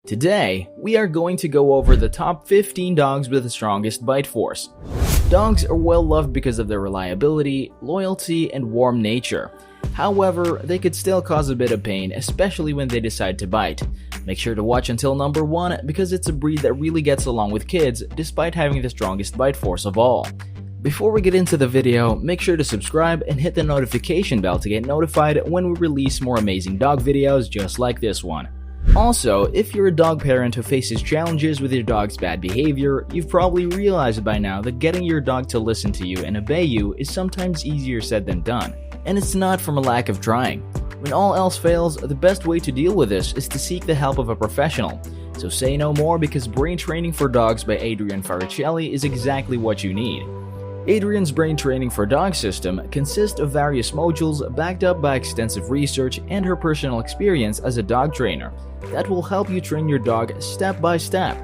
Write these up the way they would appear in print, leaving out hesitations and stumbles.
Today, we are going to go over the top 15 dogs with the strongest bite force. Dogs are well loved because of their reliability, loyalty, and warm nature. However, they could still cause a bit of pain, especially when they decide to bite. Make sure to watch until number 1 because it's a breed that really gets along with kids despite having the strongest bite force of all. Before we get into the video, make sure to subscribe and hit the notification bell to get notified when we release more amazing dog videos just like this one. Also, if you're a dog parent who faces challenges with your dog's bad behavior, you've probably realized by now that getting your dog to listen to you and obey you is sometimes easier said than done. And it's not from a lack of trying. When all else fails, the best way to deal with this is to seek the help of a professional. So say no more because Brain Training for Dogs by Adrian Faricelli is exactly what you need. Adrian's Brain Training for Dogs system consists of various modules backed up by extensive research and her personal experience as a dog trainer that will help you train your dog step by step.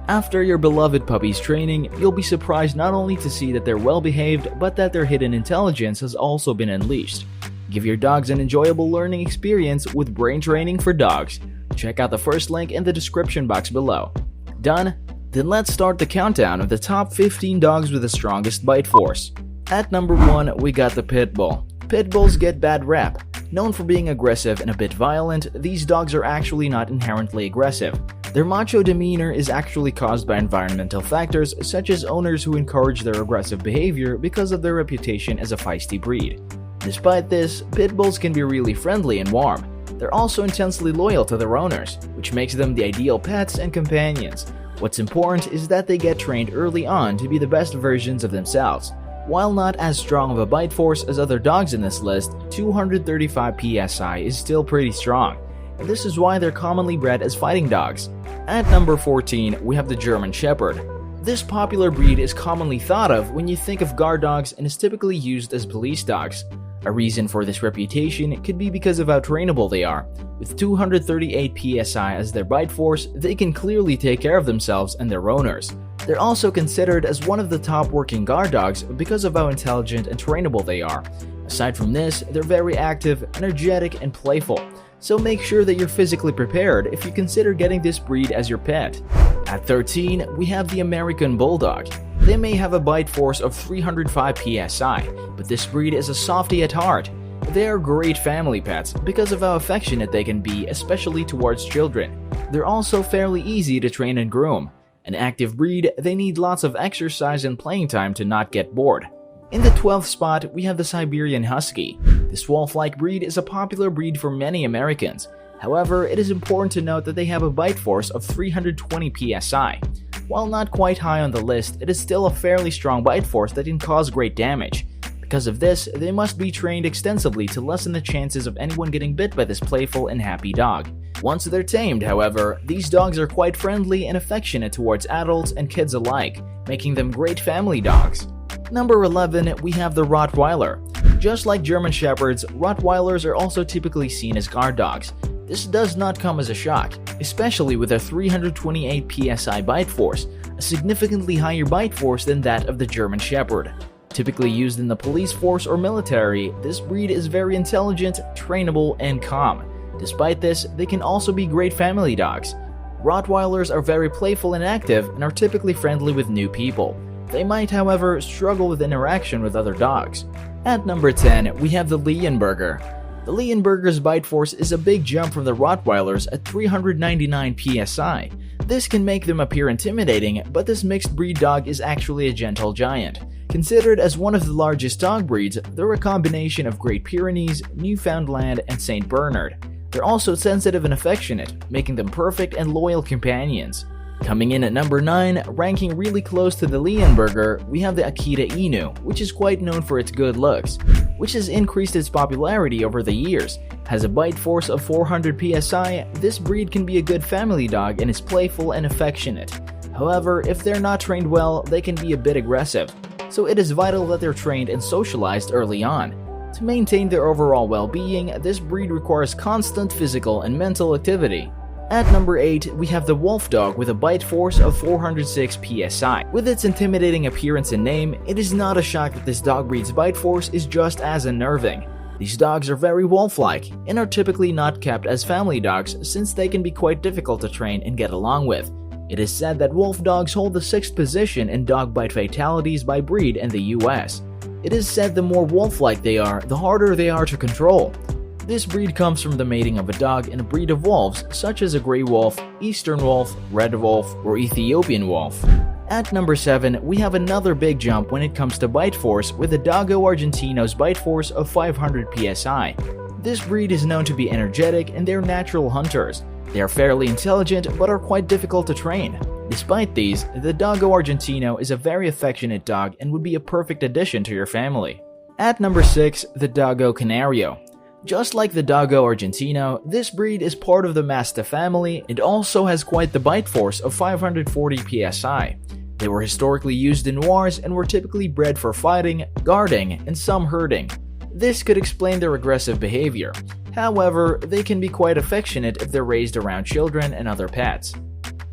After your beloved puppy's training, you'll be surprised not only to see that they're well behaved, but that their hidden intelligence has also been unleashed. Give your dogs an enjoyable learning experience with Brain Training for Dogs. Check out the first link in the description box below. Done? Then let's start the countdown of the top 15 dogs with the strongest bite force. At number 1, we got the Pit Bull. Pit Bulls get bad rap. Known for being aggressive and a bit violent, these dogs are actually not inherently aggressive. Their macho demeanor is actually caused by environmental factors such as owners who encourage their aggressive behavior because of their reputation as a feisty breed. Despite this, Pit Bulls can be really friendly and warm. They're also intensely loyal to their owners, which makes them the ideal pets and companions. What's important is that they get trained early on to be the best versions of themselves. While not as strong of a bite force as other dogs in this list, 235 psi is still pretty strong, and this is why they're commonly bred as fighting dogs. At number 14, we have the German Shepherd. This popular breed is commonly thought of when you think of guard dogs and is typically used as police dogs. A reason for this reputation could be because of how trainable they are. With 238 psi as their bite force, they can clearly take care of themselves and their owners. They're also considered as one of the top working guard dogs because of how intelligent and trainable they are. Aside from this, they're very active, energetic, and playful. So make sure that you're physically prepared if you consider getting this breed as your pet. At 13, we have the American Bulldog. They may have a bite force of 305 psi, but this breed is a softie at heart. They are great family pets because of how affectionate they can be, especially towards children. They're also fairly easy to train and groom. An active breed, they need lots of exercise and playing time to not get bored. In the 12th spot, we have the Siberian Husky. This wolf-like breed is a popular breed for many Americans. However, it is important to note that they have a bite force of 320 psi. While not quite high on the list, it is still a fairly strong bite force that can cause great damage. Because of this, they must be trained extensively to lessen the chances of anyone getting bit by this playful and happy dog. Once they're tamed, however, these dogs are quite friendly and affectionate towards adults and kids alike, making them great family dogs. Number 11, we have the Rottweiler. Just like German Shepherds, Rottweilers are also typically seen as guard dogs. This does not come as a shock, especially with their 328 psi bite force, a significantly higher bite force than that of the German Shepherd. Typically used in the police force or military, this breed is very intelligent, trainable, and calm. Despite this, they can also be great family dogs. Rottweilers are very playful and active and are typically friendly with new people. They might, however, struggle with interaction with other dogs. At number 10, we have the Leonberger. The Leonberger's bite force is a big jump from the Rottweilers at 399 psi. This can make them appear intimidating, but this mixed breed dog is actually a gentle giant. Considered as one of the largest dog breeds, they're a combination of Great Pyrenees, Newfoundland, and St. Bernard. They're also sensitive and affectionate, making them perfect and loyal companions. Coming in at number 9, ranking really close to the Leonberger, we have the Akita Inu, which is quite known for its good looks, which has increased its popularity over the years. Has a bite force of 400 psi, this breed can be a good family dog and is playful and affectionate. However, if they're not trained well, they can be a bit aggressive, so it is vital that they're trained and socialized early on. To maintain their overall well-being, this breed requires constant physical and mental activity. At number 8, we have the Wolf Dog with a bite force of 406 psi. With its intimidating appearance and name, it is not a shock that this dog breed's bite force is just as unnerving. These dogs are very wolf-like and are typically not kept as family dogs since they can be quite difficult to train and get along with. It is said that wolf dogs hold the 6th position in dog bite fatalities by breed in the US. It is said the more wolf-like they are, the harder they are to control. This breed comes from the mating of a dog and a breed of wolves such as a gray wolf, eastern wolf, red wolf, or Ethiopian wolf. At number 7, we have another big jump when it comes to bite force with the Dogo Argentino's bite force of 500 psi. This breed is known to be energetic and they're natural hunters. They are fairly intelligent but are quite difficult to train. Despite these, the Dogo Argentino is a very affectionate dog and would be a perfect addition to your family. At number 6, the Dogo Canario. Just like the Dogo Argentino, this breed is part of the Mastiff family and also has quite the bite force of 540 psi. They were historically used in wars and were typically bred for fighting, guarding, and some herding. This could explain their aggressive behavior. However, they can be quite affectionate if they're raised around children and other pets.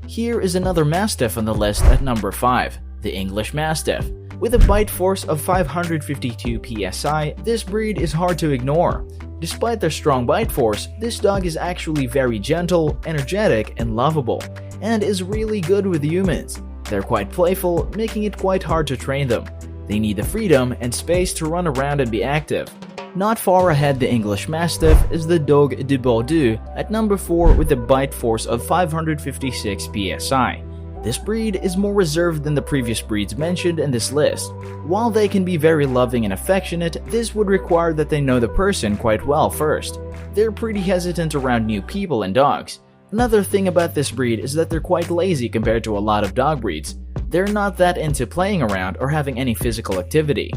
Here is another Mastiff on the list at number 5, the English Mastiff. With a bite force of 552 psi, this breed is hard to ignore. Despite their strong bite force, this dog is actually very gentle, energetic, and lovable, and is really good with humans. They're quite playful, making it quite hard to train them. They need the freedom and space to run around and be active. Not far ahead the English Mastiff is the Dogue de Bordeaux at number 4 with a bite force of 556 psi. This breed is more reserved than the previous breeds mentioned in this list. While they can be very loving and affectionate, this would require that they know the person quite well first. They're pretty hesitant around new people and dogs. Another thing about this breed is that they're quite lazy compared to a lot of dog breeds. They're not that into playing around or having any physical activity.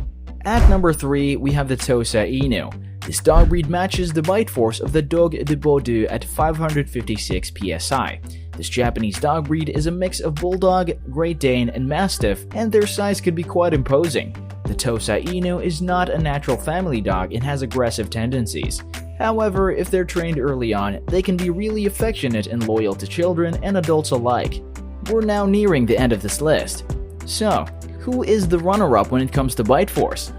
At number 3, we have the Tosa Inu. This dog breed matches the bite force of the Dogue de Bordeaux at 556 psi. This Japanese dog breed is a mix of Bulldog, Great Dane, and Mastiff, and their size could be quite imposing. The Tosa Inu is not a natural family dog and has aggressive tendencies. However, if they're trained early on, they can be really affectionate and loyal to children and adults alike. We're now nearing the end of this list. So, who is the runner-up when it comes to bite force?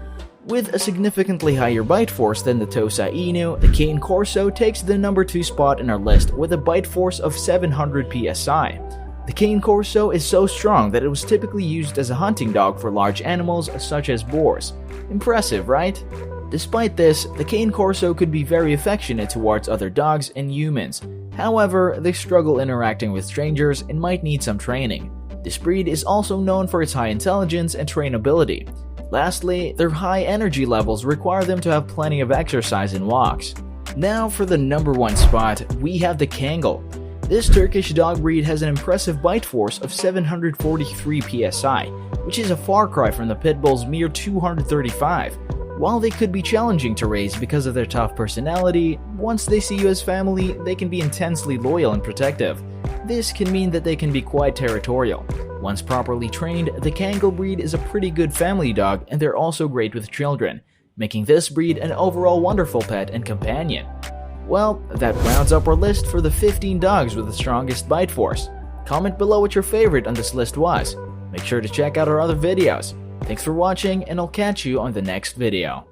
With a significantly higher bite force than the Tosa Inu, the Cane Corso takes the number 2 spot in our list with a bite force of 700 psi. The Cane Corso is so strong that it was typically used as a hunting dog for large animals such as boars. Impressive, right? Despite this, the Cane Corso could be very affectionate towards other dogs and humans. However, they struggle interacting with strangers and might need some training. This breed is also known for its high intelligence and trainability. Lastly, their high energy levels require them to have plenty of exercise and walks. Now for the number 1 spot, we have the Kangal. This Turkish dog breed has an impressive bite force of 743 psi, which is a far cry from the Pit Bull's mere 235. While they could be challenging to raise because of their tough personality, once they see you as family, they can be intensely loyal and protective. This can mean that they can be quite territorial. Once properly trained, the Kangal breed is a pretty good family dog and they're also great with children, making this breed an overall wonderful pet and companion. Well, that rounds up our list for the 15 dogs with the strongest bite force. Comment below what your favorite on this list was. Make sure to check out our other videos. Thanks for watching and I'll catch you on the next video.